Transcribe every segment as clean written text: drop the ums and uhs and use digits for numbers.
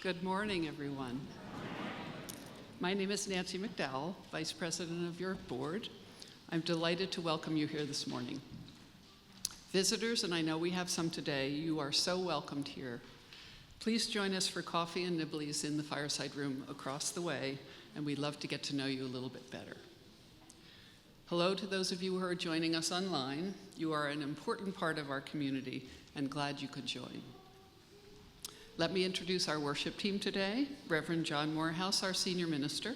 Good morning, everyone. My name is Nancy McDowell, Vice President of your board. I'm delighted to welcome you here this morning. Visitors, and I know we have some today, you are so welcomed here. Please join us for coffee and nibblies in the fireside room across the way, and we'd love to get to know you a little bit better. Hello to those of you who are joining us online. You are an important part of our community, and glad you could join. Let me introduce our worship team today. Reverend John Morehouse, our senior minister.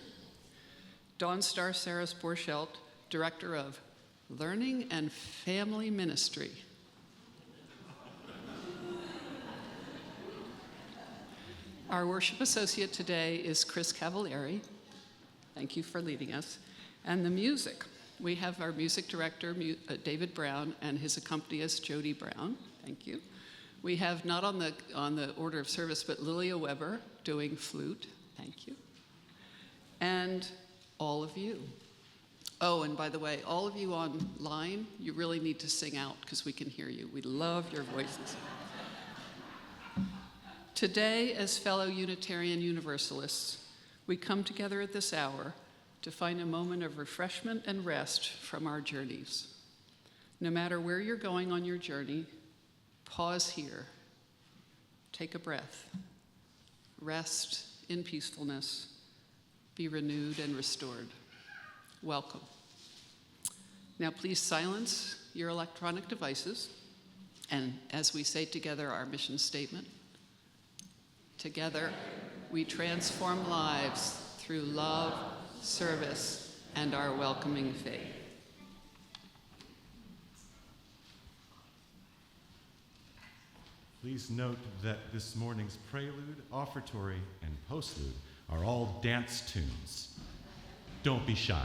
Dawn Star Saras Borchelt, Director of Learning and Family Ministry. Our worship associate today is Chris Cavalieri. Thank you for leading us. And the music. We have our music director, David Brown, and his accompanist, Jody Brown. Thank you. We have, not on the order of service, but Lilia Weber doing flute. Thank you. And all of you. Oh, and by the way, all of you online, you really need to sing out because we can hear you. We love your voices. Today, as fellow Unitarian Universalists, we come together at this hour to find a moment of refreshment and rest from our journeys. No matter where you're going on your journey, pause here, take a breath, rest in peacefulness, be renewed and restored. Welcome. Now please silence your electronic devices, and as we say together our mission statement, together we transform lives through love, service, and our welcoming faith. Please note that this morning's prelude, offertory, and postlude are all dance tunes. Don't be shy.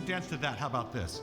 Dance to that. How about this?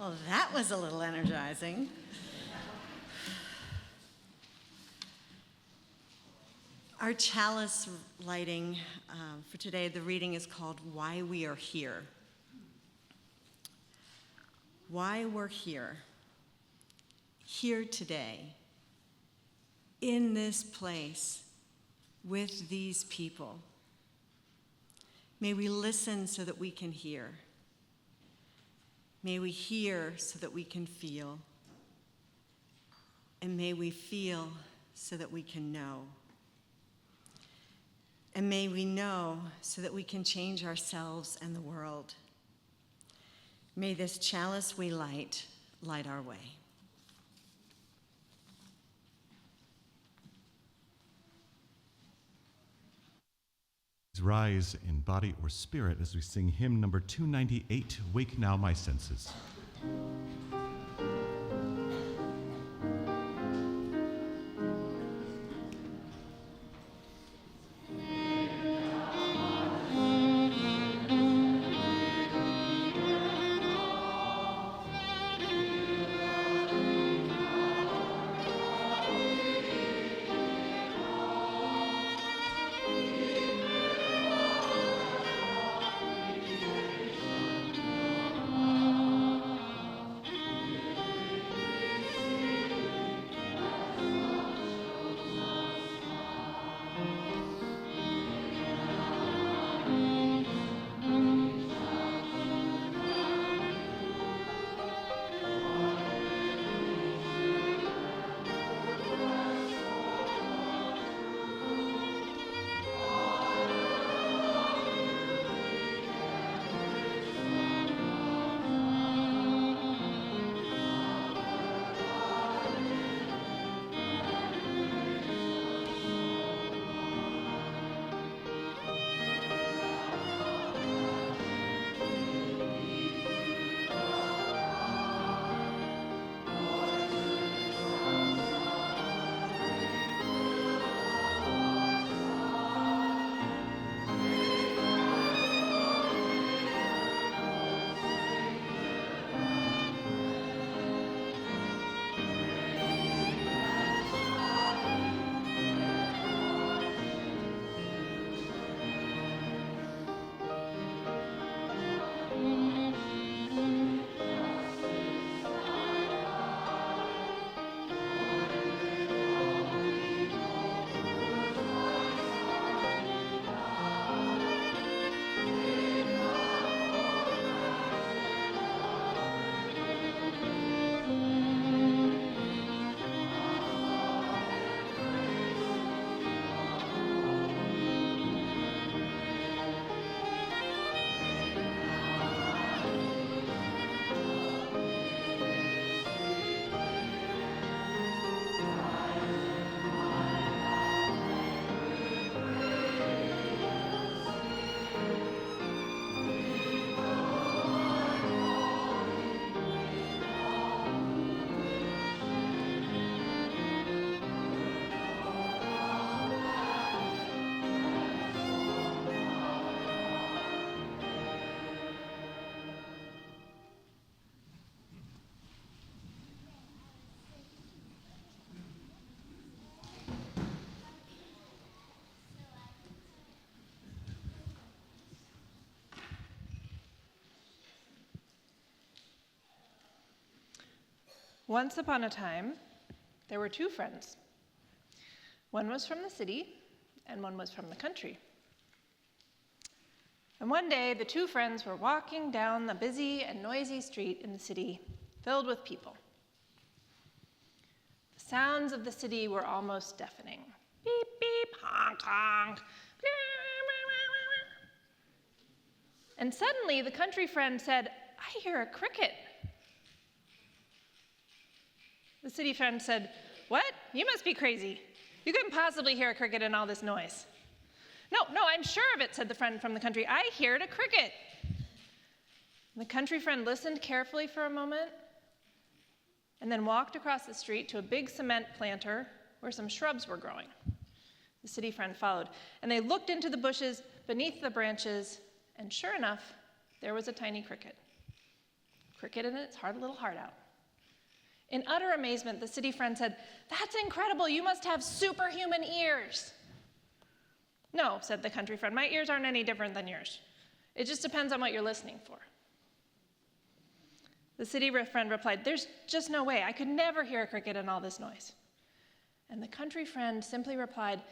Well, that was a little energizing. Our chalice lighting for today, the reading is called Why We Are Here. Why we're here. Here today. In this place. With these people. May we listen so that we can hear. May we hear so that we can feel. And may we feel so that we can know. And may we know so that we can change ourselves and the world. May this chalice we light our way. Rise in body or spirit as we sing hymn number 298, Wake Now My Senses. Once upon a time, there were two friends. One was from the city, and one was from the country. And one day, the two friends were walking down the busy and noisy street in the city, filled with people. The sounds of the city were almost deafening. Beep, beep, honk, honk. And suddenly, the country friend said, "I hear a cricket." The city friend said, "What? You must be crazy. You couldn't possibly hear a cricket in all this noise." No, I'm sure of it," said the friend from the country. "I heard a cricket." And the country friend listened carefully for a moment and then walked across the street to a big cement planter where some shrubs were growing. The city friend followed, and they looked into the bushes beneath the branches, and sure enough, there was a tiny cricket. cricket in its little heart out. In utter amazement, the city friend said, "That's incredible, you must have superhuman ears." "No," said the country friend, "my ears aren't any different than yours. It just depends on what you're listening for." The city friend replied, "There's just no way. I could never hear a cricket in all this noise." And the country friend simply replied,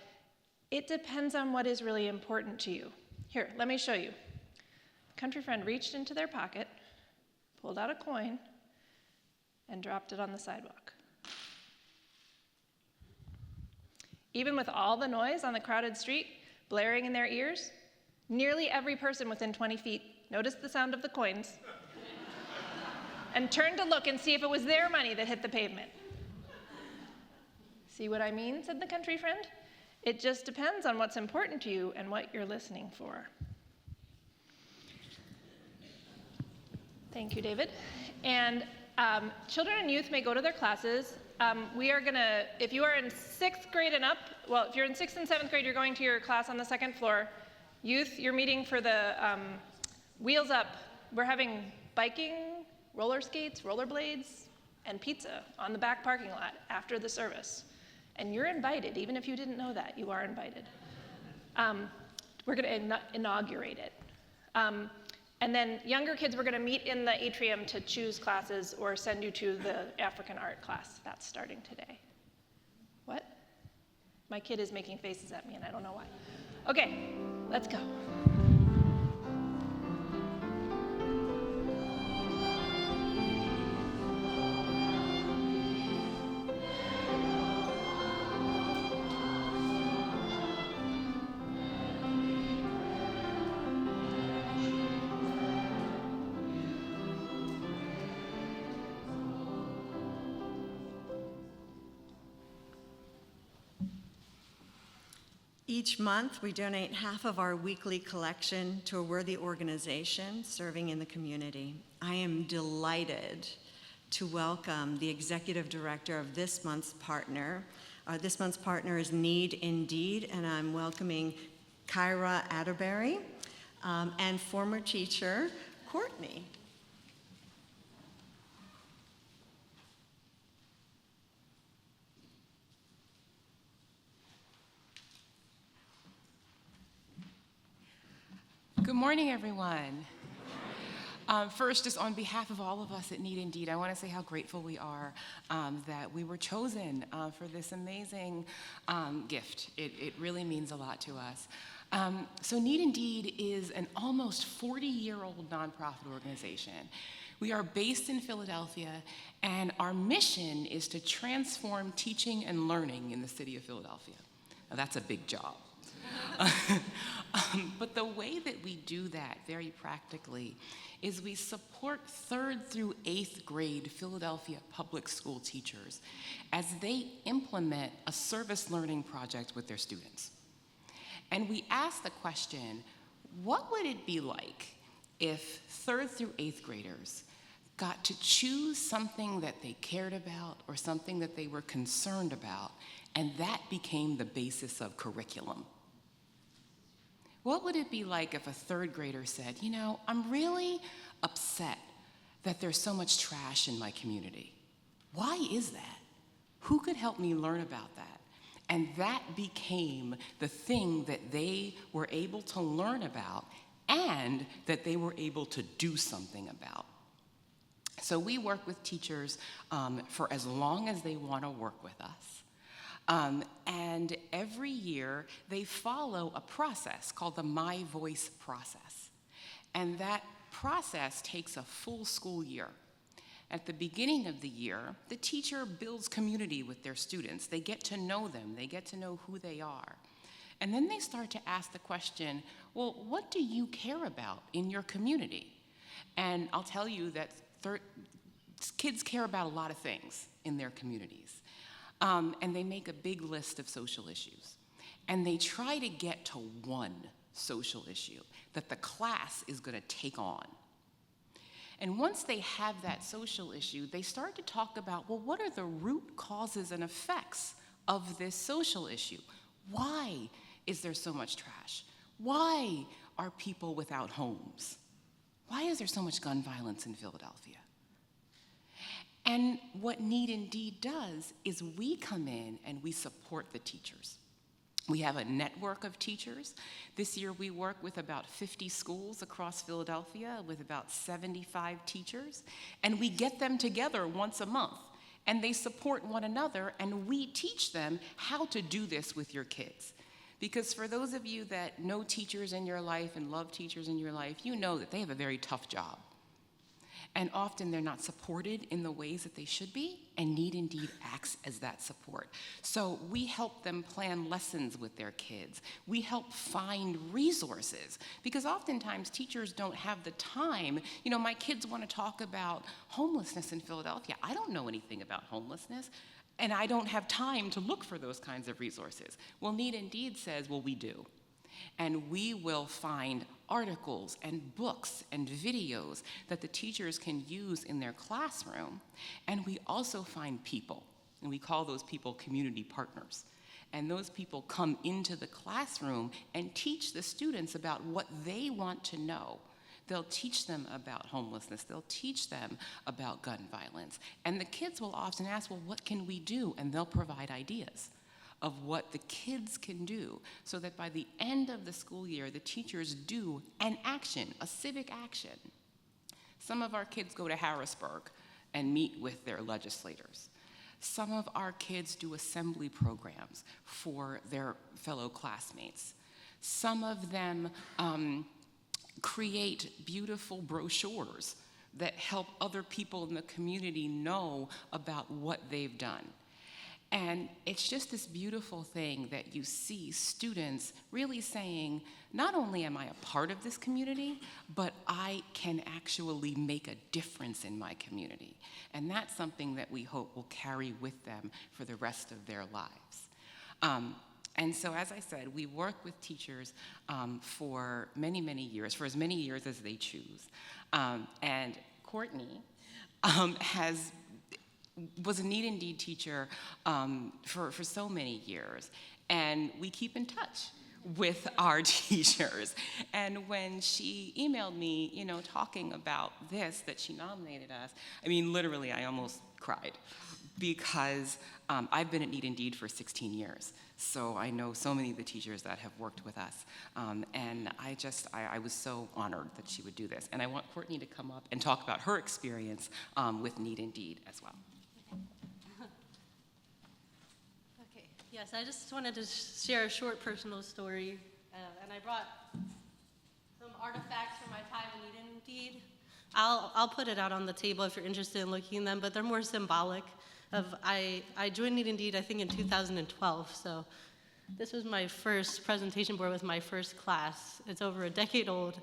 "It depends on what is really important to you. Here, let me show you." The country friend reached into their pocket, pulled out a coin, and dropped it on the sidewalk. Even with all the noise on the crowded street blaring in their ears, nearly every person within 20 feet noticed the sound of the coins and turned to look and see if it was their money that hit the pavement. "See what I mean?" said the country friend. "It just depends on what's important to you and what you're listening for." Thank you, David. And children and youth may go to their classes. We are gonna, if you are in 6th grade and up, well, if you're in 6th and 7th grade, you're going to your class on the 2nd floor. Youth, you're meeting for the Wheels Up. We're having biking, roller skates, rollerblades, and pizza on the back parking lot after the service. And you're invited, even if you didn't know that, you are invited. We're gonna inaugurate it. And then younger kids, we're gonna meet in the atrium to choose classes or send you to the African art class. That's starting today. What? My kid is making faces at me and I don't know why. Okay, let's go. Each month, we donate half of our weekly collection to a worthy organization serving in the community. I am delighted to welcome the executive director of this month's partner. This month's partner is Need Indeed, and I'm welcoming Kyra Atterbury and former teacher Courtney. Good morning, everyone. First, just on behalf of all of us at Need Indeed, I want to say how grateful we are that we were chosen for this amazing gift. It really means a lot to us. So Need Indeed is an almost 40-year-old nonprofit organization. We are based in Philadelphia, and our mission is to transform teaching and learning in the city of Philadelphia. Now, that's a big job. But the way that we do that very practically is we support 3rd through 8th grade Philadelphia public school teachers as they implement a service learning project with their students. And we ask the question, what would it be like if 3rd through 8th graders got to choose something that they cared about or something that they were concerned about, and that became the basis of curriculum? What would it be like if a 3rd grader said, you know, I'm really upset that there's so much trash in my community. Why is that? Who could help me learn about that? And that became the thing that they were able to learn about and that they were able to do something about. So we work with teachers for as long as they want to work with us. And every year, they follow a process called the My Voice process. And that process takes a full school year. At the beginning of the year, the teacher builds community with their students. They get to know them. They get to know who they are. And then they start to ask the question, well, what do you care about in your community? And I'll tell you that kids care about a lot of things in their communities. And they make a big list of social issues. And they try to get to one social issue that the class is going to take on. And once they have that social issue, they start to talk about, well, what are the root causes and effects of this social issue? Why is there so much trash? Why are people without homes? Why is there so much gun violence in Philadelphia? And what Need Indeed does is we come in and we support the teachers. We have a network of teachers. This year we work with about 50 schools across Philadelphia with about 75 teachers, and we get them together once a month, and they support one another, and we teach them how to do this with your kids. Because for those of you that know teachers in your life and love teachers in your life, you know that they have a very tough job. And often they're not supported in the ways that they should be, and Need Indeed acts as that support. So we help them plan lessons with their kids. We help find resources, because oftentimes teachers don't have the time. You know, my kids want to talk about homelessness in Philadelphia. I don't know anything about homelessness, and I don't have time to look for those kinds of resources. Well, Need Indeed says, well, we do. And we will find articles and books and videos that the teachers can use in their classroom. And we also find people, and we call those people community partners. And those people come into the classroom and teach the students about what they want to know. They'll teach them about homelessness. They'll teach them about gun violence. And the kids will often ask, well, what can we do? And they'll provide ideas of what the kids can do, so that by the end of the school year, the teachers do an action, a civic action. Some of our kids go to Harrisburg and meet with their legislators. Some of our kids do assembly programs for their fellow classmates. Some of them create beautiful brochures that help other people in the community know about what they've done. And it's just this beautiful thing that you see students really saying, not only am I a part of this community, but I can actually make a difference in my community. And that's something that we hope will carry with them for the rest of their lives. And so, as I said, we work with teachers for many, many years, for as many years as they choose. And Courtney was a Need Indeed teacher for so many years, and we keep in touch with our teachers. And when she emailed me, you know, talking about this, that she nominated us, I mean, literally, I almost cried, because I've been at Need Indeed for 16 years. So I know so many of the teachers that have worked with us. And I was so honored that she would do this. And I want Courtney to come up and talk about her experience with Need Indeed as well. Okay, yes, I just wanted to share a short personal story, and I brought some artifacts from my time in Need Indeed. I'll put it out on the table if you're interested in looking at them, but they're more symbolic of, I joined Need Indeed, I think, in 2012, so this was my first presentation board with my first class. It's over a decade old,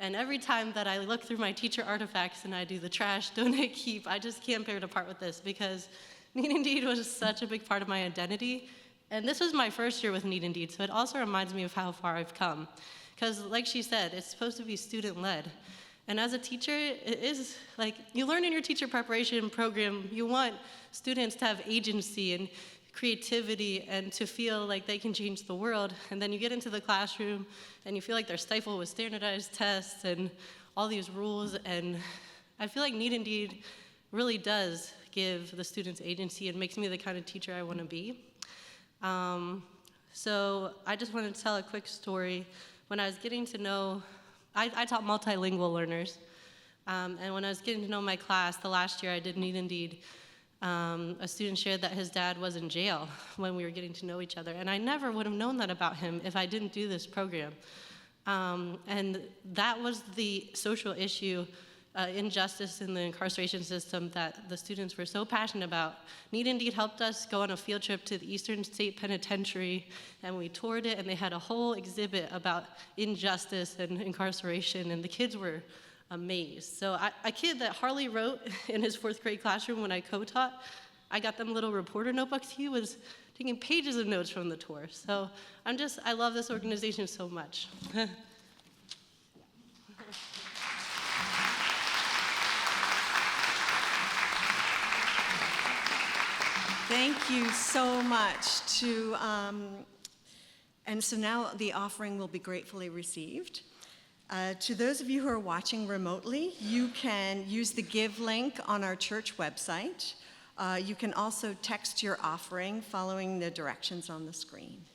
and every time that I look through my teacher artifacts and I do the trash, donate, keep, I just can't bear to part with this, because Need Indeed was such a big part of my identity. And this was my first year with Need Indeed, so it also reminds me of how far I've come. Because like she said, it's supposed to be student-led. And as a teacher, it is like, you learn in your teacher preparation program, you want students to have agency and creativity and to feel like they can change the world. And then you get into the classroom and you feel like they're stifled with standardized tests and all these rules. And I feel like Need Indeed really does give the students agency and makes me the kind of teacher I want to be. So I just wanted to tell a quick story. When I was getting to know, I taught multilingual learners, and when I was getting to know my class, the last year I did Need Indeed, a student shared that his dad was in jail when we were getting to know each other, and I never would have known that about him if I didn't do this program. And that was the social issue, injustice in the incarceration system that the students were so passionate about. Need Indeed helped us go on a field trip to the Eastern State Penitentiary, and we toured it, and they had a whole exhibit about injustice and incarceration, and the kids were amazed. So a kid that Harley wrote in his 4th grade classroom when I co-taught, I got them little reporter notebooks. He was taking pages of notes from the tour. So I love this organization so much. Thank you so much and so now the offering will be gratefully received. To those of you who are watching remotely, you can use the Give link on our church website. You can also text your offering following the directions on the screen.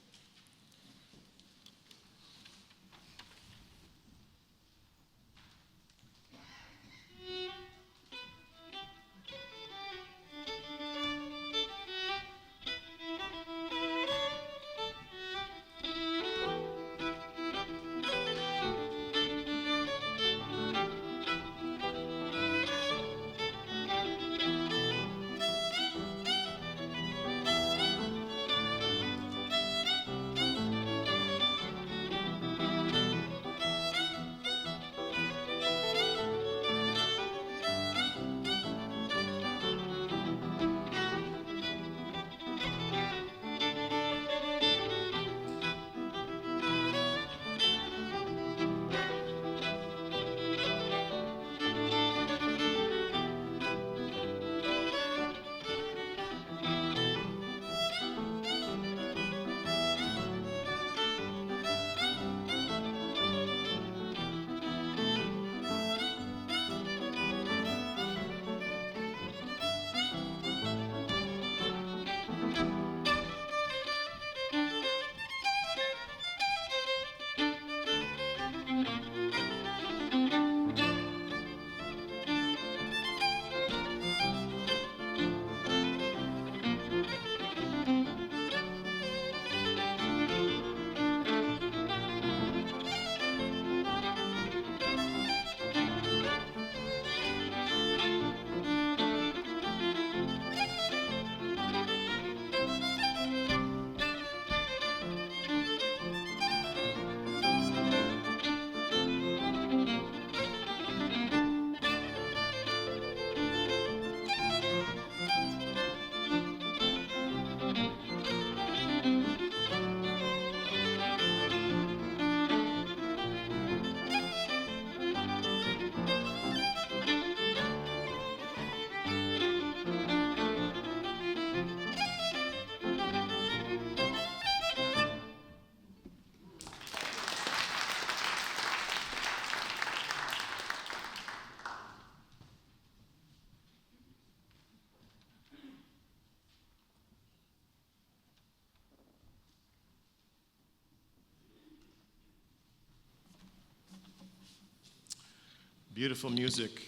Beautiful music.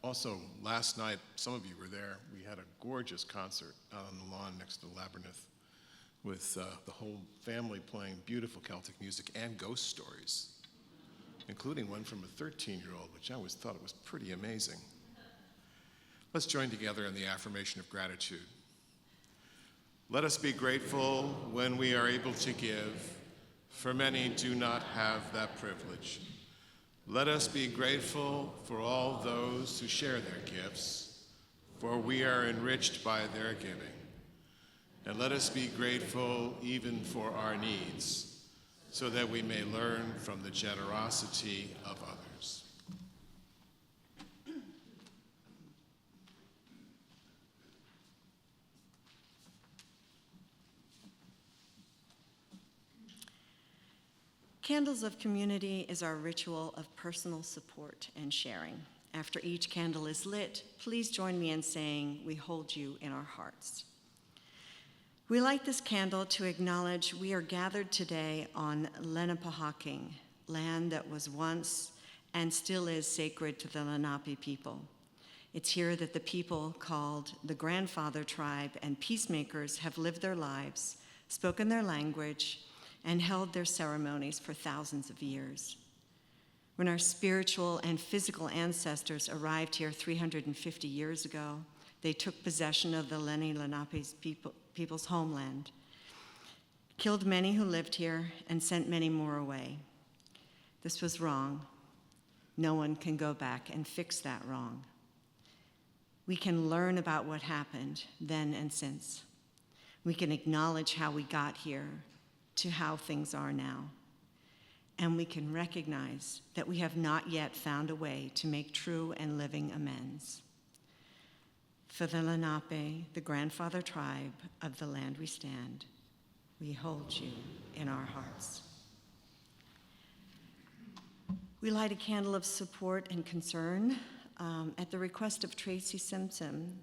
Also, last night, some of you were there, we had a gorgeous concert out on the lawn next to the Labyrinth with the whole family playing beautiful Celtic music and ghost stories, including one from a 13-year-old, which I always thought it was pretty amazing. Let's join together in the affirmation of gratitude. Let us be grateful when we are able to give, for many do not have that privilege. Let us be grateful for all those who share their gifts, for we are enriched by their giving. And let us be grateful even for our needs, so that we may learn from the generosity of others. Candles of Community is our ritual of personal support and sharing. After each candle is lit, please join me in saying, "We hold you in our hearts." We light this candle to acknowledge we are gathered today on Lenapehoking, land that was once and still is sacred to the Lenape people. It's here that the people called the Grandfather Tribe and peacemakers have lived their lives, spoken their language, and held their ceremonies for thousands of years. When our spiritual and physical ancestors arrived here 350 years ago, they took possession of the Lenni Lenape people's homeland, killed many who lived here, and sent many more away. This was wrong. No one can go back and fix that wrong. We can learn about what happened then and since. We can acknowledge how we got here to how things are now. And we can recognize that we have not yet found a way to make true and living amends. For the Lenape, the grandfather tribe of the land we stand, we hold you in our hearts. We light a candle of support and concern at the request of Tracy Simpson.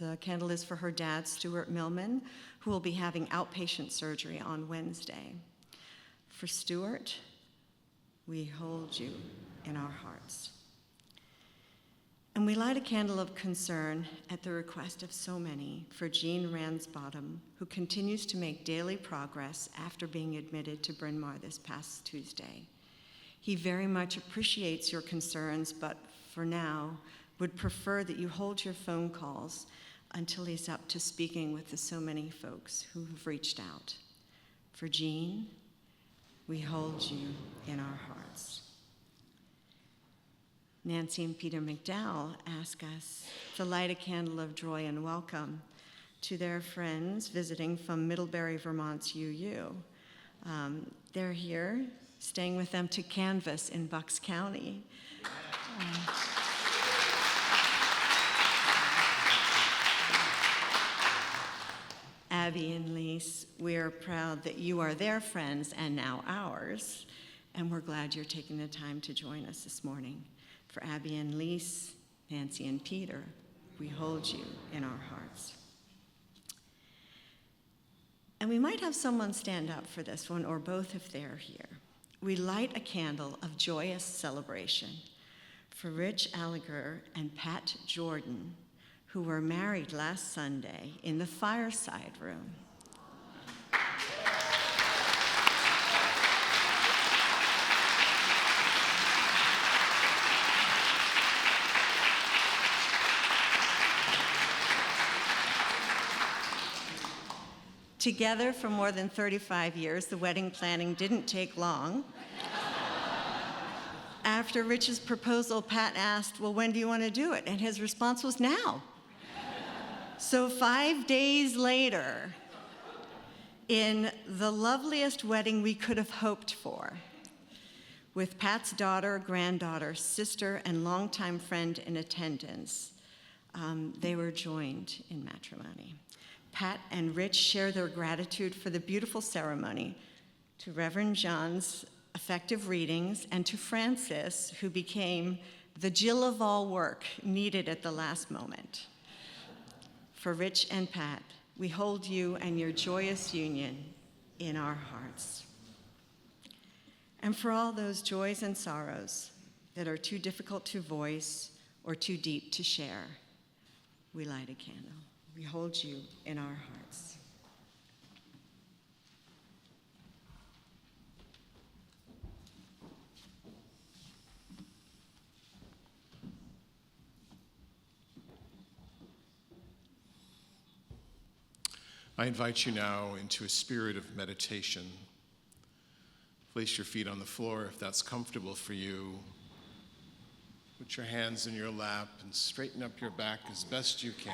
The candle is for her dad, Stuart Millman, who will be having outpatient surgery on Wednesday. For Stuart, we hold you in our hearts. And we light a candle of concern at the request of so many for Jean Ransbottom, who continues to make daily progress after being admitted to Bryn Mawr this past Tuesday. He very much appreciates your concerns, but for now would prefer that you hold your phone calls until he's up to speaking with the so many folks who have reached out. For Jean, we hold you in our hearts. Nancy and Peter McDowell ask us to light a candle of joy and welcome to their friends visiting from Middlebury, Vermont's UU. They're here, staying with them to canvass in Bucks County. Abby and Lise, we are proud that you are their friends and now ours, and we're glad you're taking the time to join us this morning. For Abby and Lise, Nancy and Peter, we hold you in our hearts. And we might have someone stand up for this one, or both if they're here. We light a candle of joyous celebration for Rich Alliger and Pat Jordan, who were married last Sunday in the fireside room. Together for more than 35 years, the wedding planning didn't take long. After Rich's proposal, Pat asked, well, when do you want to do it? And his response was, now. So 5 days later, in the loveliest wedding we could have hoped for, with Pat's daughter, granddaughter, sister, and longtime friend in attendance, they were joined in matrimony. Pat and Rich share their gratitude for the beautiful ceremony to Reverend John's effective readings and to Frances, who became the Jill of all work needed at the last moment. For Rich and Pat, we hold you and your joyous union in our hearts. And for all those joys and sorrows that are too difficult to voice or too deep to share, we light a candle. We hold you in our hearts. I invite you now into a spirit of meditation. Place your feet on the floor if that's comfortable for you. Put your hands in your lap and straighten up your back as best you can.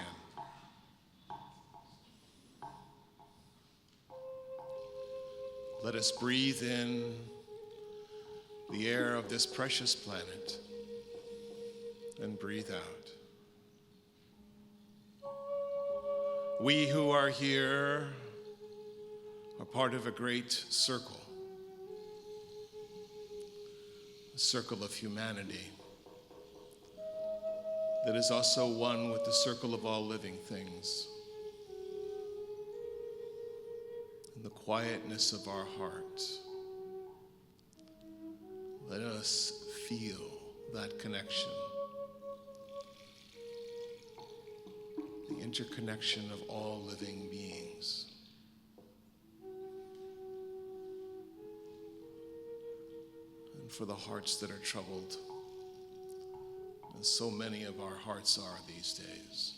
Let us breathe in the air of this precious planet and breathe out. We who are here are part of a great circle, a circle of humanity that is also one with the circle of all living things. In the quietness of our hearts, let us feel that connection, the interconnection of all living beings. And for the hearts that are troubled, as so many of our hearts are these days,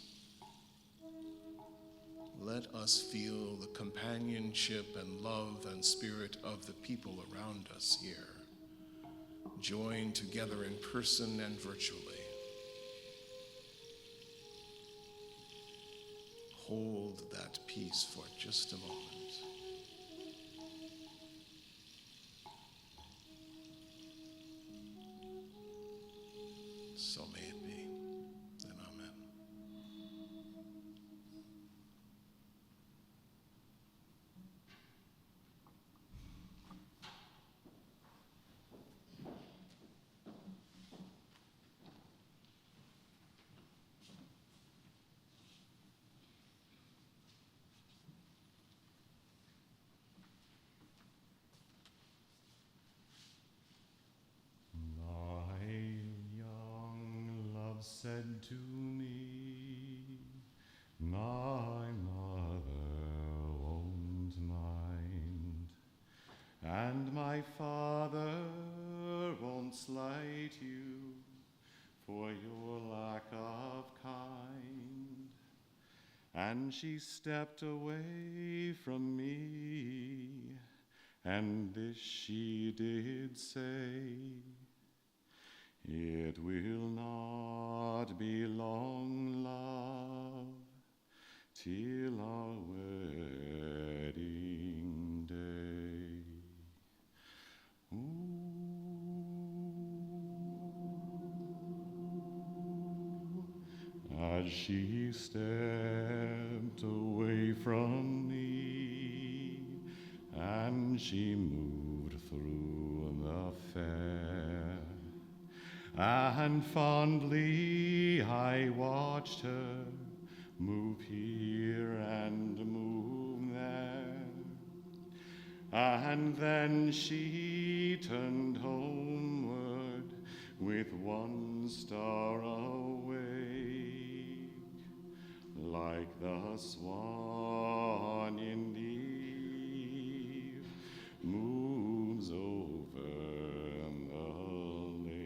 let us feel the companionship and love and spirit of the people around us here, joined together in person and virtually. Hold that peace for just a moment. So may it be, and amen. said to me, my mother won't mind, and my father won't slight you for your lack of kind. And she stepped away from me, and this she did say, it will not be long, love, till our wedding day. Ooh. As she stepped away from me, and she moved through the fair, and fondly I watched her move here and move there, and then she turned homeward with one star awake, like the swan in the eve moves over the lake.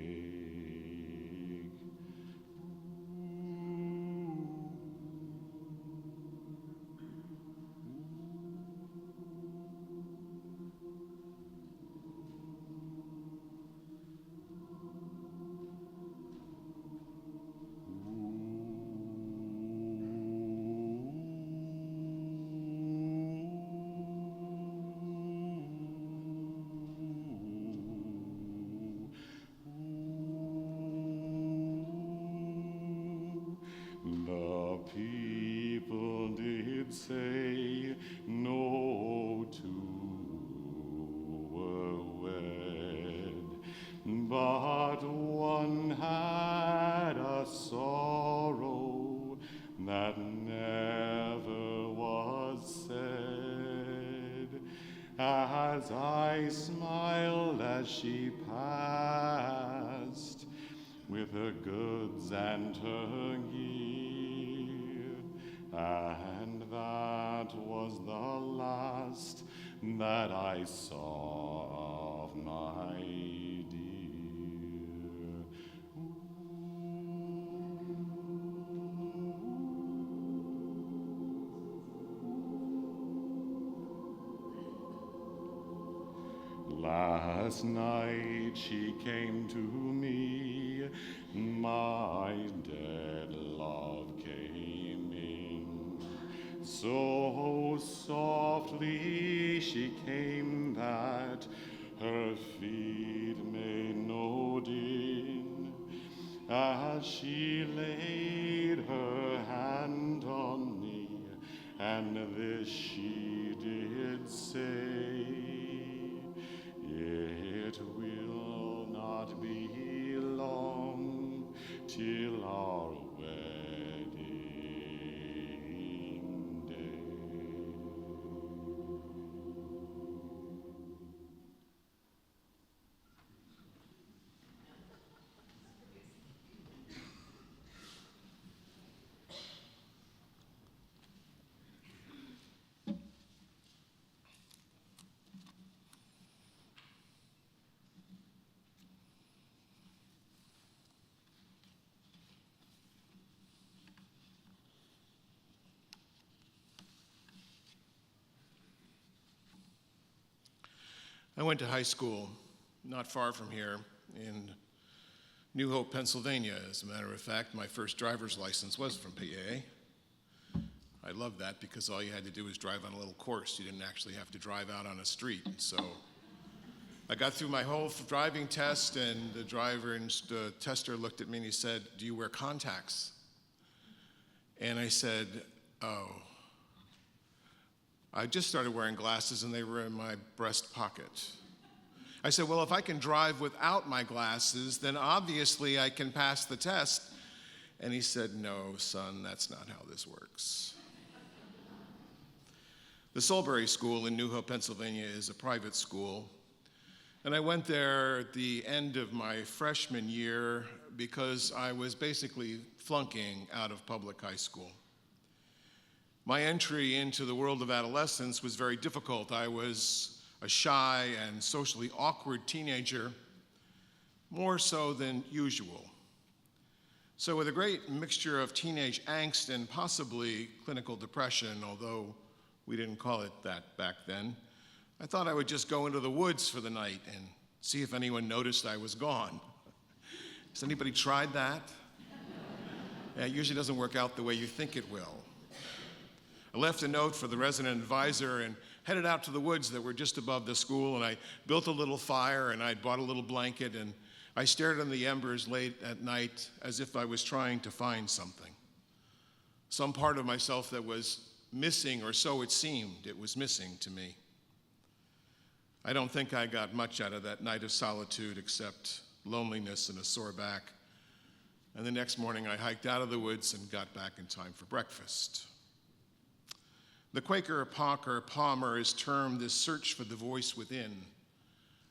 The people did say no two were wed, but one had a sorrow that never was said. As I smiled as she passed, with her goods and her gear, and that was the last that I saw of my dear. Last night she came to me, my dead love came in. So softly she came that her feet made no din, as she laid her hand on me, and this she did say, it will not be long till our wedding day. I went to high school not far from here in New Hope, Pennsylvania. As a matter of fact, my first driver's license was from PA. I loved that because all you had to do was drive on a little course. You didn't actually have to drive out on a street. So I got through my whole driving test, and the driver and the tester looked at me and he said, "Do you wear contacts?" And I said, "Oh." I just started wearing glasses and they were in my breast pocket. I said, "Well, if I can drive without my glasses, then obviously I can pass the test." And he said, "No, son, that's not how this works." The Solbury School in New Hope, Pennsylvania is a private school, And I went there at the end of my freshman year because I was basically flunking out of public high school. My entry into the world of adolescence was very difficult. I was a shy and socially awkward teenager, more so than usual. So with a great mixture of teenage angst and possibly clinical depression, although we didn't call it that back then, I thought I would just go into the woods for the night and see if anyone noticed I was gone. Has anybody tried that? Yeah, it usually doesn't work out the way you think it will. I left a note for the resident advisor and headed out to the woods that were just above the school, and I built a little fire, and I'd bought a little blanket, and I stared on the embers late at night as if I was trying to find something. Some part of myself that was missing, or so it seemed it was missing to me. I don't think I got much out of that night of solitude except loneliness and a sore back. And the next morning I hiked out of the woods and got back in time for breakfast. The Quaker Parker Palmer has termed this search for the voice within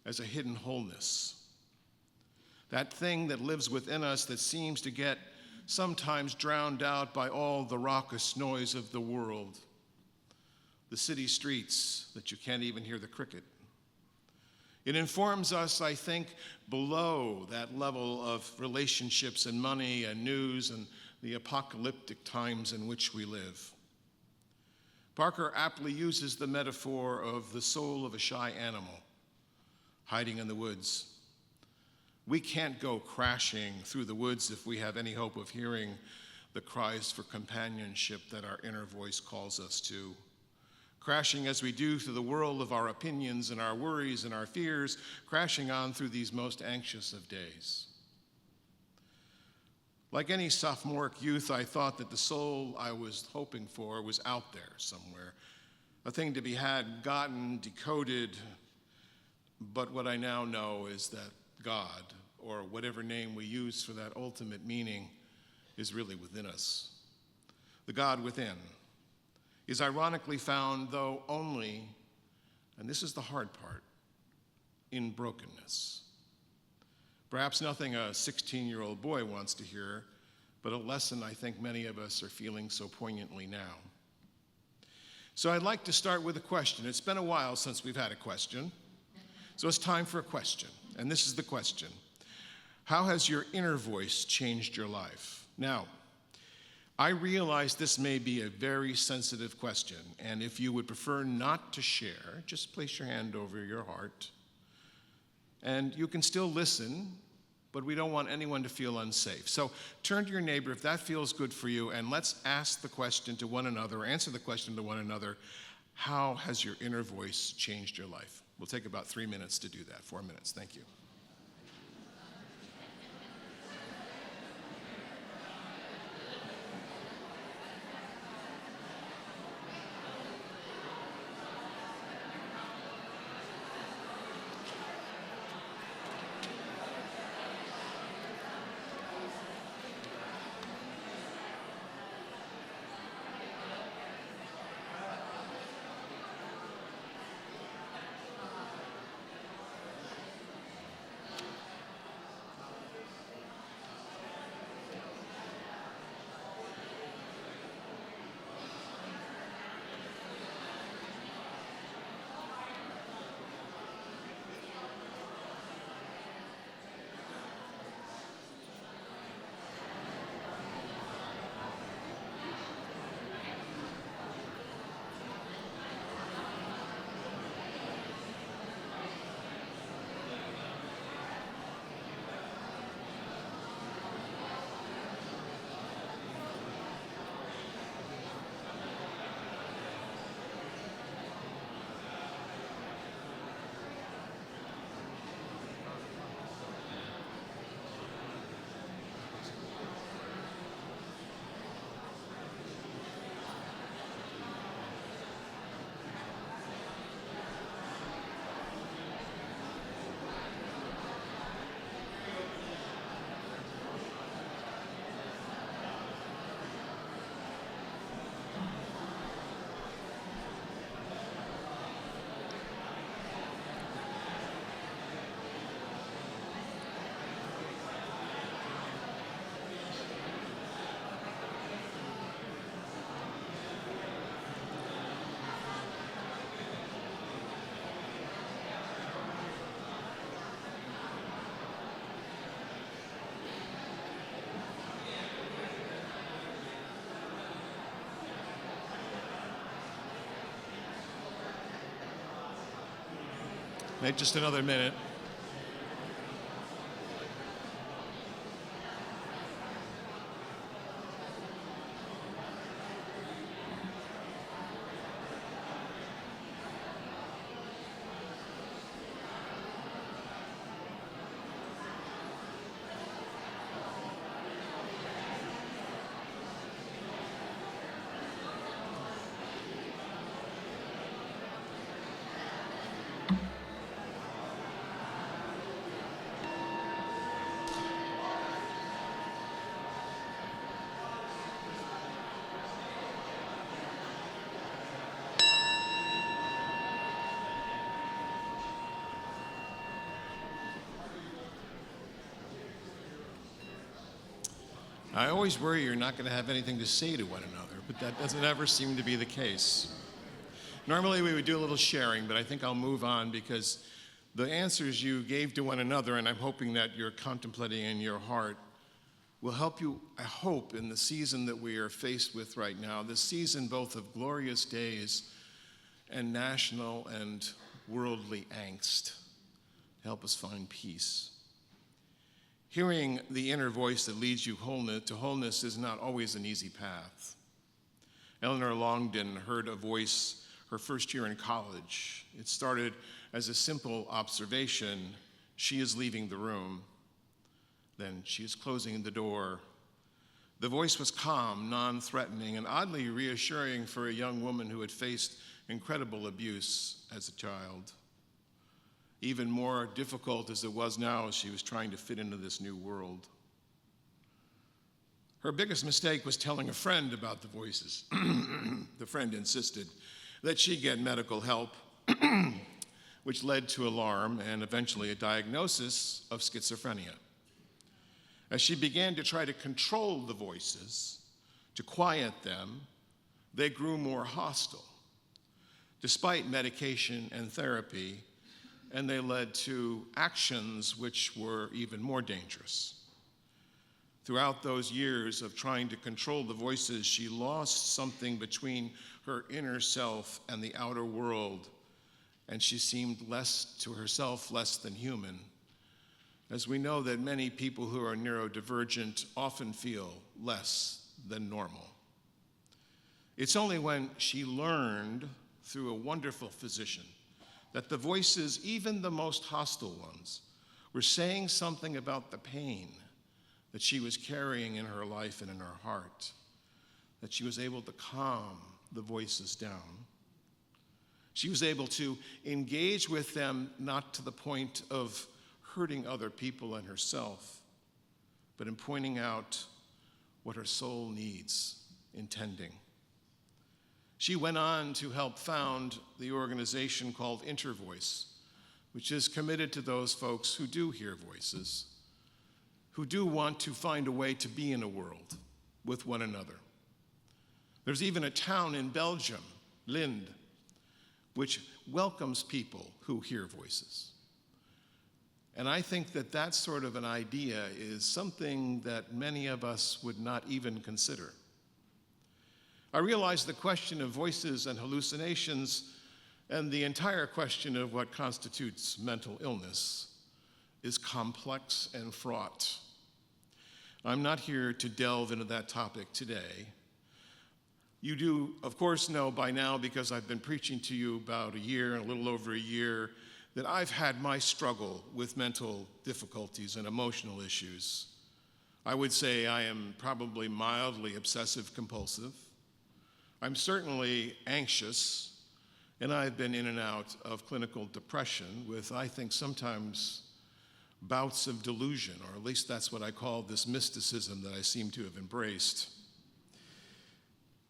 as a hidden wholeness. That thing that lives within us that seems to get sometimes drowned out by all the raucous noise of the world. The city streets that you can't even hear the cricket. It informs us, I think, below that level of relationships and money and news and the apocalyptic times in which we live. Parker aptly uses the metaphor of the soul of a shy animal hiding in the woods. We can't go crashing through the woods if we have any hope of hearing the cries for companionship that our inner voice calls us to. Crashing as we do through the world of our opinions and our worries and our fears, crashing on through these most anxious of days. Like any sophomoric youth, I thought that the soul I was hoping for was out there somewhere, a thing to be had, gotten, decoded. But what I now know is that God, or whatever name we use for that ultimate meaning, is really within us. The God within is ironically found, though only, and this is the hard part, in brokenness. Perhaps nothing a 16-year-old boy wants to hear, but a lesson I think many of us are feeling so poignantly now. So I'd like to start with a question. It's been a while since we've had a question, so it's time for a question. And this is the question. How has your inner voice changed your life? Now, I realize this may be a very sensitive question, and if you would prefer not to share, just place your hand over your heart. And you can still listen, but we don't want anyone to feel unsafe. So turn to your neighbor if that feels good for you, and let's ask the question to one another, answer the question to one another. How has your inner voice changed your life? We'll take about 3 minutes to do that, 4 minutes. Thank you. Wait just another minute. I always worry you're not going to have anything to say to one another, but that doesn't ever seem to be the case. Normally we would do a little sharing, but I think I'll move on because the answers you gave to one another, and I'm hoping that you're contemplating in your heart, will help you, I hope, in the season that we are faced with right now, this season both of glorious days and national and worldly angst, to help us find peace. Hearing the inner voice that leads you to wholeness is not always an easy path. Eleanor Longden heard a voice her first year in college. It started as a simple observation: she is leaving the room. Then she is closing the door. The voice was calm, non-threatening, and oddly reassuring for a young woman who had faced incredible abuse as a child. Even more difficult as it was now as she was trying to fit into this new world. Her biggest mistake was telling a friend about the voices. The friend insisted that she get medical help, which led to alarm and eventually a diagnosis of schizophrenia. As she began to try to control the voices, to quiet them, they grew more hostile. Despite medication and therapy, and they led to actions which were even more dangerous. Throughout those years of trying to control the voices, she lost something between her inner self and the outer world, and she seemed to herself less than human. As we know that many people who are neurodivergent often feel less than normal. It's only when she learned through a wonderful physician that the voices, even the most hostile ones, were saying something about the pain that she was carrying in her life and in her heart, that she was able to calm the voices down. She was able to engage with them not to the point of hurting other people and herself, but in pointing out what her soul needs, intending. She went on to help found the organization called Intervoice, which is committed to those folks who do hear voices, who do want to find a way to be in a world with one another. There's even a town in Belgium, Linde, which welcomes people who hear voices. And I think that that sort of an idea is something that many of us would not even consider. I realize the question of voices and hallucinations and the entire question of what constitutes mental illness is complex and fraught. I'm not here to delve into that topic today. You do, of course, know by now, because I've been preaching to you about a year, a little over a year, that I've had my struggle with mental difficulties and emotional issues. I would say I am probably mildly obsessive compulsive. I'm certainly anxious, and I've been in and out of clinical depression with, I think, sometimes bouts of delusion, or at least that's what I call this mysticism that I seem to have embraced.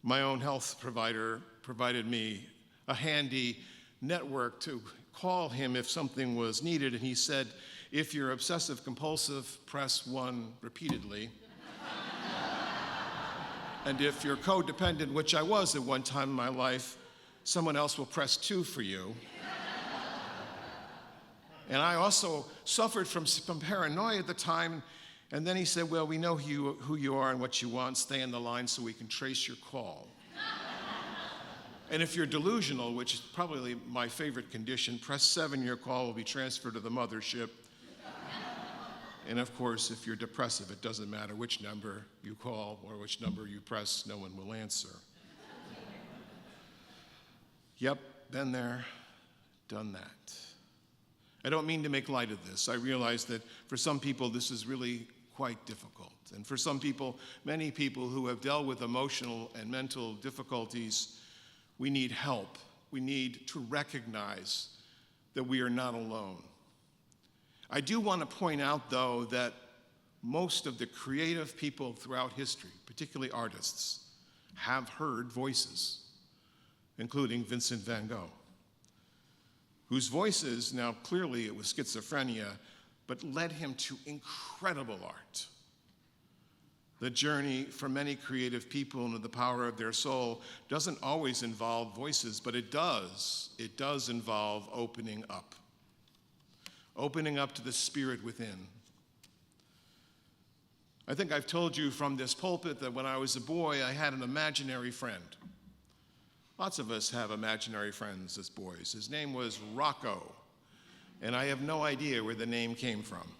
My own health provider provided me a handy network to call him if something was needed, and he said, if you're obsessive compulsive, press 1 repeatedly. And if you're codependent, which I was at one time in my life, someone else will press 2 for you. And I also suffered from paranoia at the time. And then he said, well, we know who you are and what you want. Stay on the line so we can trace your call. And if you're delusional, which is probably my favorite condition, press 7, your call will be transferred to the mothership. And of course, if you're depressive, it doesn't matter which number you call or which number you press, no one will answer. Yep, been there, done that. I don't mean to make light of this. I realize that for some people, this is really quite difficult. And for some people, many people who have dealt with emotional and mental difficulties, we need help. We need to recognize that we are not alone. I do want to point out, though, that most of the creative people throughout history, particularly artists, have heard voices, including Vincent van Gogh, whose voices, now clearly it was schizophrenia, but led him to incredible art. The journey for many creative people into the power of their soul doesn't always involve voices, but it does. It does involve opening up to the spirit within. I think I've told you from this pulpit that when I was a boy, I had an imaginary friend. Lots of us have imaginary friends as boys. His name was Rocco, and I have no idea where the name came from.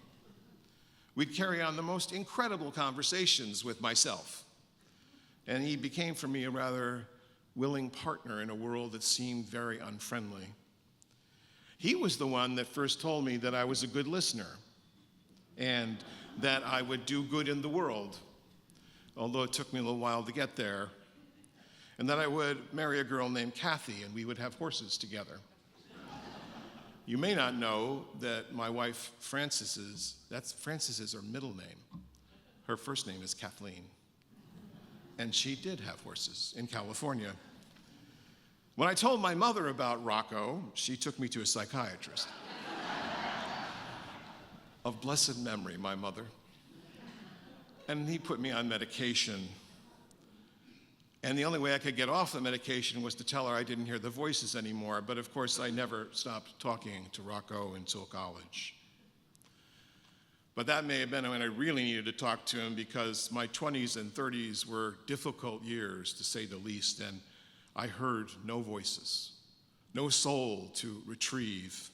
We'd carry on the most incredible conversations with myself, and he became for me a rather willing partner in a world that seemed very unfriendly. He was the one that first told me that I was a good listener and that I would do good in the world, although it took me a little while to get there, and that I would marry a girl named Kathy and we would have horses together. You may not know that my wife Frances is her middle name. Her first name is Kathleen. And she did have horses in California. When I told my mother about Rocco, she took me to a psychiatrist. Of blessed memory, my mother. And he put me on medication. And the only way I could get off the medication was to tell her I didn't hear the voices anymore. But of course, I never stopped talking to Rocco until college. But that may have been when I really needed to talk to him, because my 20s and 30s were difficult years, to say the least, and I heard no voices, no soul to retrieve.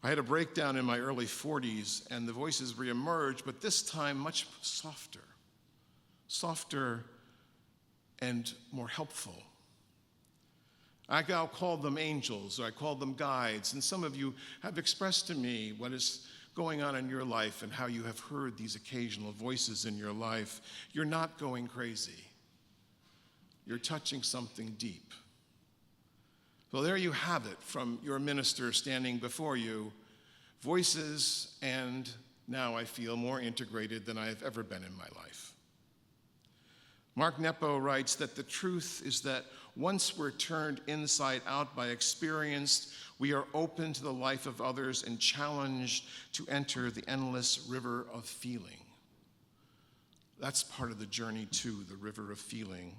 I had a breakdown in my early 40s, and the voices reemerged, but this time much softer and more helpful. I now call them angels, or I call them guides, and some of you have expressed to me what is going on in your life and how you have heard these occasional voices in your life. You're not going crazy. You're touching something deep. So there you have it from your minister standing before you. Voices, and now I feel more integrated than I have ever been in my life. Mark Nepo writes that the truth is that once we're turned inside out by experience, we are open to the life of others and challenged to enter the endless river of feeling. That's part of the journey to the river of feeling.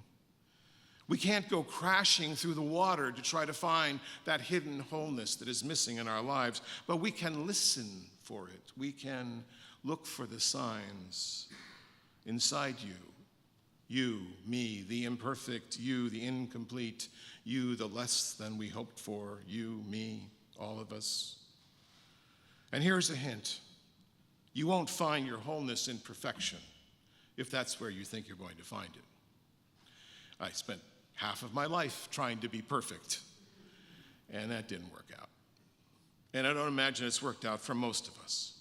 We can't go crashing through the water to try to find that hidden wholeness that is missing in our lives, but we can listen for it. We can look for the signs inside you. You, me, the imperfect, you, the incomplete, you, the less than we hoped for, you, me, all of us. And here's a hint. You won't find your wholeness in perfection if that's where you think you're going to find it. I spent half of my life trying to be perfect, and that didn't work out. And I don't imagine it's worked out for most of us.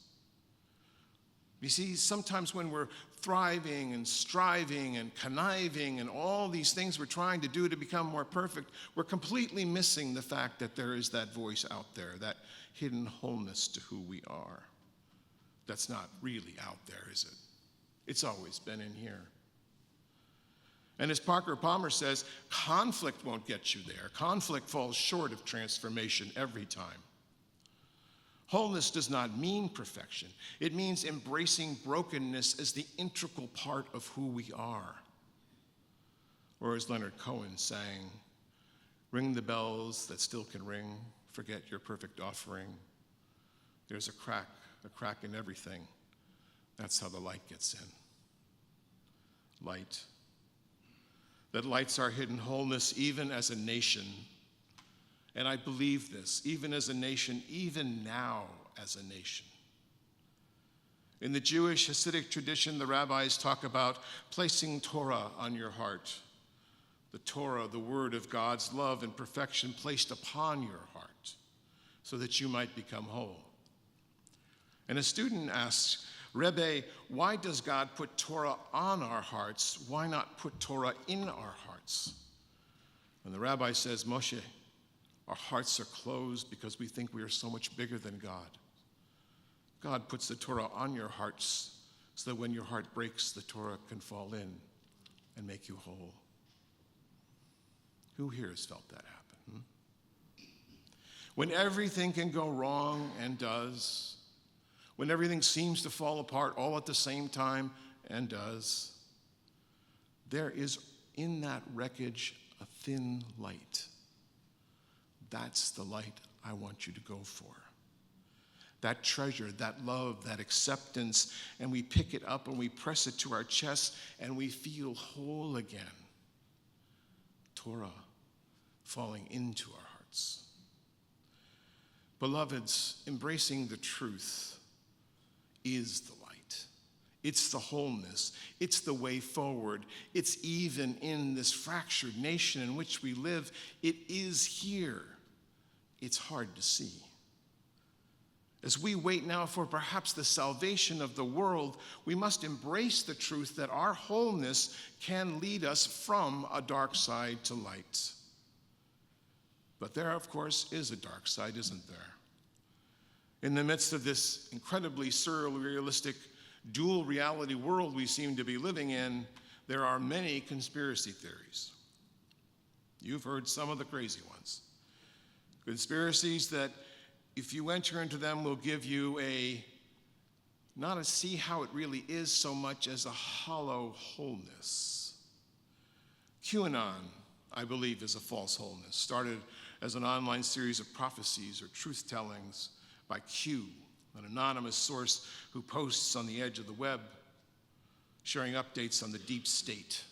You see, sometimes when we're thriving and striving and conniving and all these things we're trying to do to become more perfect, we're completely missing the fact that there is that voice out there, that hidden wholeness to who we are. That's not really out there, is it? It's always been in here. And as Parker Palmer says, conflict won't get you there. Conflict falls short of transformation every time. Wholeness does not mean perfection. It means embracing brokenness as the integral part of who we are. Or as Leonard Cohen sang, ring the bells that still can ring, forget your perfect offering. There's a crack in everything. That's how the light gets in. Light. that lights our hidden wholeness even as a nation. And I believe this, even as a nation, even now as a nation. In the Jewish Hasidic tradition, the rabbis talk about placing Torah on your heart. The Torah, the word of God's love and perfection placed upon your heart so that you might become whole. And a student asks, Rebbe, why does God put Torah on our hearts? Why not put Torah in our hearts? And the rabbi says, Moshe, our hearts are closed because we think we are so much bigger than God. God puts the Torah on your hearts so that when your heart breaks, the Torah can fall in and make you whole. Who here has felt that happen? When everything can go wrong and does, when everything seems to fall apart all at the same time and does, there is in that wreckage a thin light. That's the light I want you to go for. That treasure, that love, that acceptance, and we pick it up and we press it to our chest and we feel whole again. Torah falling into our hearts. Beloveds, embracing the truth is the light. It's the wholeness. It's the way forward. It's even in this fractured nation in which we live. It is here. It's hard to see. As we wait now for perhaps the salvation of the world, we must embrace the truth that our wholeness can lead us from a dark side to light. But there, of course, is a dark side, isn't there? In the midst of this incredibly surrealistic dual reality world we seem to be living in, there are many conspiracy theories. You've heard some of the crazy ones. Conspiracies that, if you enter into them, will give you not a see how it really is so much as a hollow wholeness. QAnon, I believe, is a false wholeness, started as an online series of prophecies or truth-tellings by Q, an anonymous source who posts on the edge of the web, sharing updates on the deep state.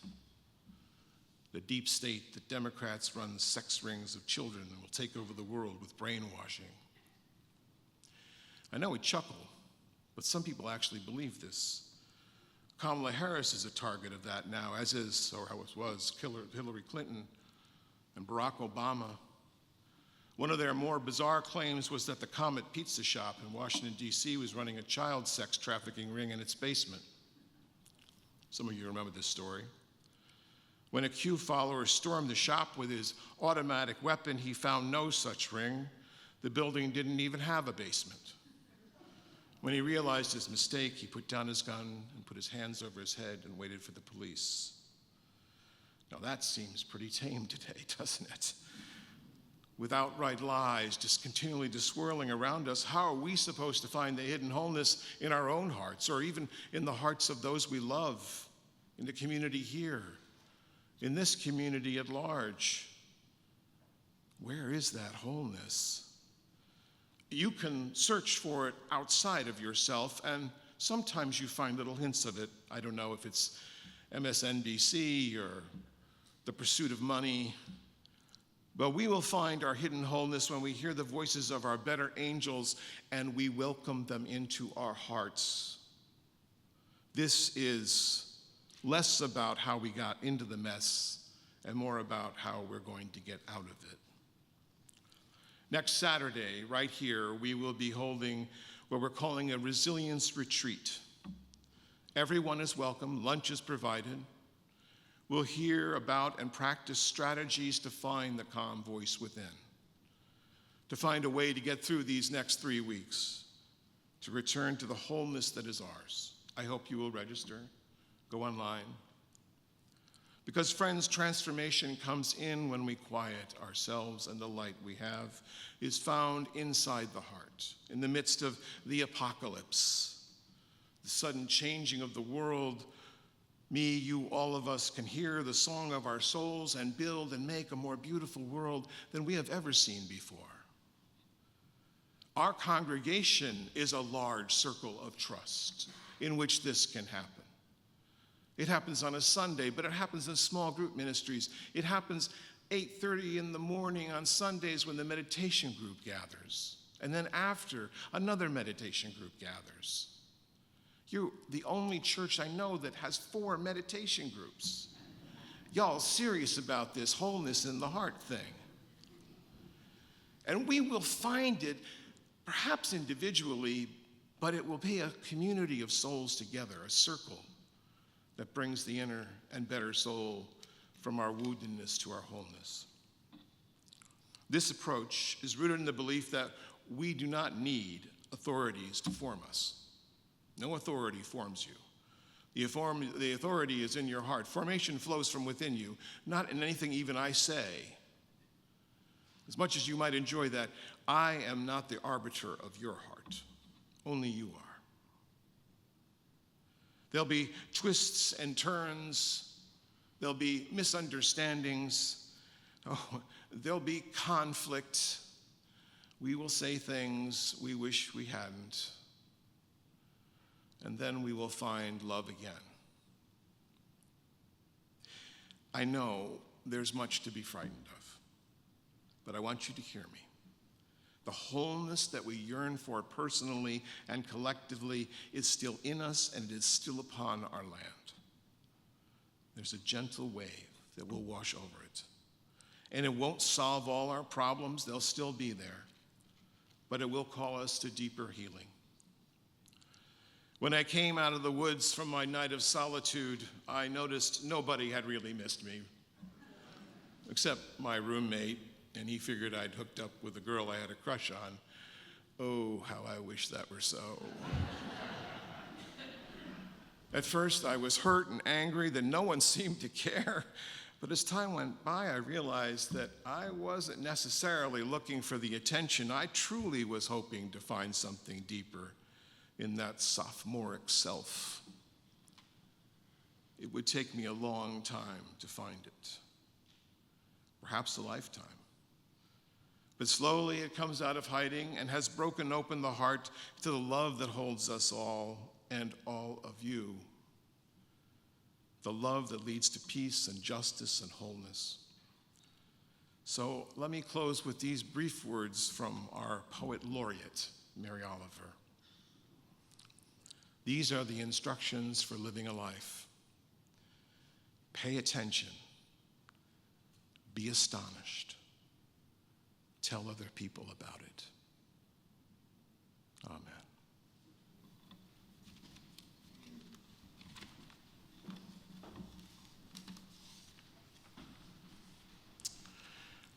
The deep state that Democrats run sex rings of children and will take over the world with brainwashing. I know we chuckle, but some people actually believe this. Kamala Harris is a target of that now, as is, or was, Hillary Clinton and Barack Obama. One of their more bizarre claims was that the Comet Pizza Shop in Washington, D.C. was running a child sex trafficking ring in its basement. Some of you remember this story. When a Q follower stormed the shop with his automatic weapon, he found no such ring. The building didn't even have a basement. When he realized his mistake, he put down his gun and put his hands over his head and waited for the police. Now that seems pretty tame today, doesn't it? With outright lies just continually swirling around us, how are we supposed to find the hidden wholeness in our own hearts, or even in the hearts of those we love, in the community here, in this community at large? Where is that wholeness? You can search for it outside of yourself, and sometimes you find little hints of it. I don't know if it's MSNBC or the pursuit of money, but we will find our hidden wholeness when we hear the voices of our better angels and we welcome them into our hearts. This is less about how we got into the mess and more about how we're going to get out of it. Next Saturday, right here, we will be holding what we're calling a resilience retreat. Everyone is welcome, lunch is provided. We'll hear about and practice strategies to find the calm voice within, to find a way to get through these next 3 weeks, to return to the wholeness that is ours. I hope you will register, go online. Because, friends, transformation comes in when we quiet ourselves, and the light we have is found inside the heart, in the midst of the apocalypse, the sudden changing of the world. Me, you, all of us can hear the song of our souls and build and make a more beautiful world than we have ever seen before. Our congregation is a large circle of trust in which this can happen. It happens on a Sunday, but it happens in small group ministries. It happens 8:30 in the morning on Sundays when the meditation group gathers. And then after, another meditation group gathers. You're the only church I know that has 4 meditation groups. Y'all serious about this wholeness in the heart thing. And we will find it, perhaps individually, but it will be a community of souls together, a circle that brings the inner and better soul from our woundedness to our wholeness. This approach is rooted in the belief that we do not need authorities to form us. No authority forms you. The authority is in your heart. Formation flows from within you, not in anything even I say. As much as you might enjoy that, I am not the arbiter of your heart. Only you are. There'll be twists and turns. There'll be misunderstandings. Oh, there'll be conflict. We will say things we wish we hadn't. And then we will find love again. I know there's much to be frightened of, but I want you to hear me. The wholeness that we yearn for personally and collectively is still in us, and it is still upon our land. There's a gentle wave that will wash over it. And it won't solve all our problems, they'll still be there, but it will call us to deeper healing. When I came out of the woods from my night of solitude, I noticed nobody had really missed me, except my roommate, and he figured I'd hooked up with a girl I had a crush on. Oh, how I wish that were so. At first, I was hurt and angry that no one seemed to care, but as time went by, I realized that I wasn't necessarily looking for the attention. I truly was hoping to find something deeper in that sophomoric self. It would take me a long time to find it, perhaps a lifetime. But slowly it comes out of hiding and has broken open the heart to the love that holds us all and all of you. The love that leads to peace and justice and wholeness. So let me close with these brief words from our poet laureate, Mary Oliver. These are the instructions for living a life. Pay attention. Be astonished. Tell other people about it. Amen.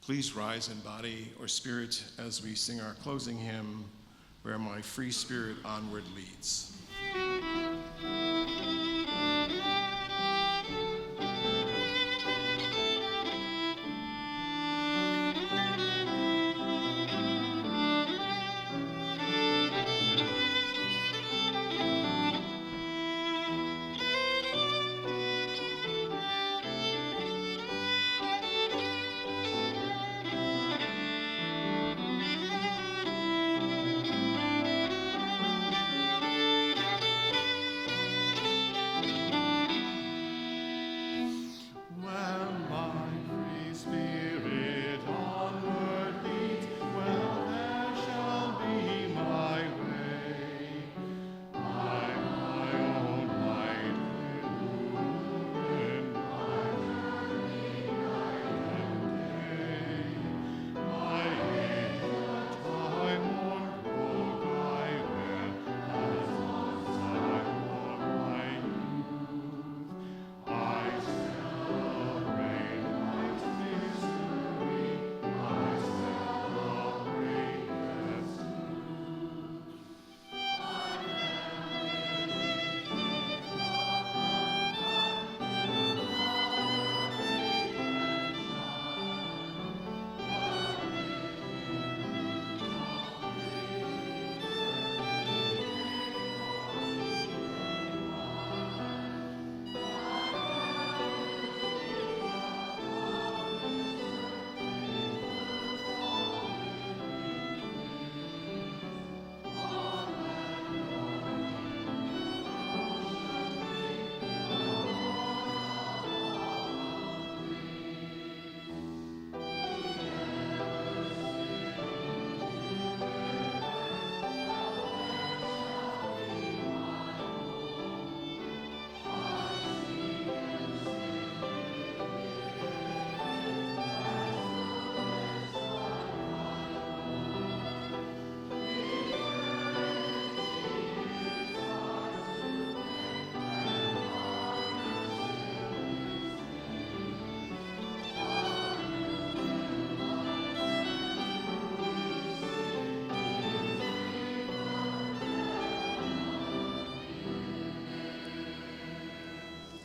Please rise in body or spirit as we sing our closing hymn, Where My Free Spirit Onward Leads.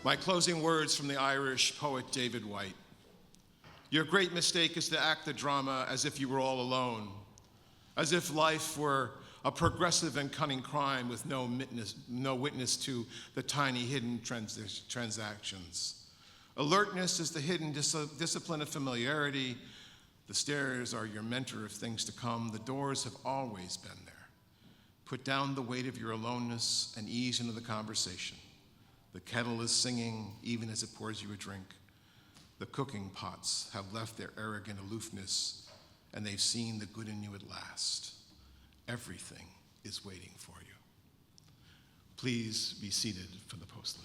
My closing words from the Irish poet David White. Your great mistake is to act the drama as if you were all alone, as if life were a progressive and cunning crime with no witness to the tiny hidden transactions. Alertness is the hidden discipline of familiarity. The stairs are your mentor of things to come. The doors have always been there. Put down the weight of your aloneness and ease into the conversation. The kettle is singing even as it pours you a drink. The cooking pots have left their arrogant aloofness, and they've seen the good in you at last. Everything is waiting for you. Please be seated for the postlude.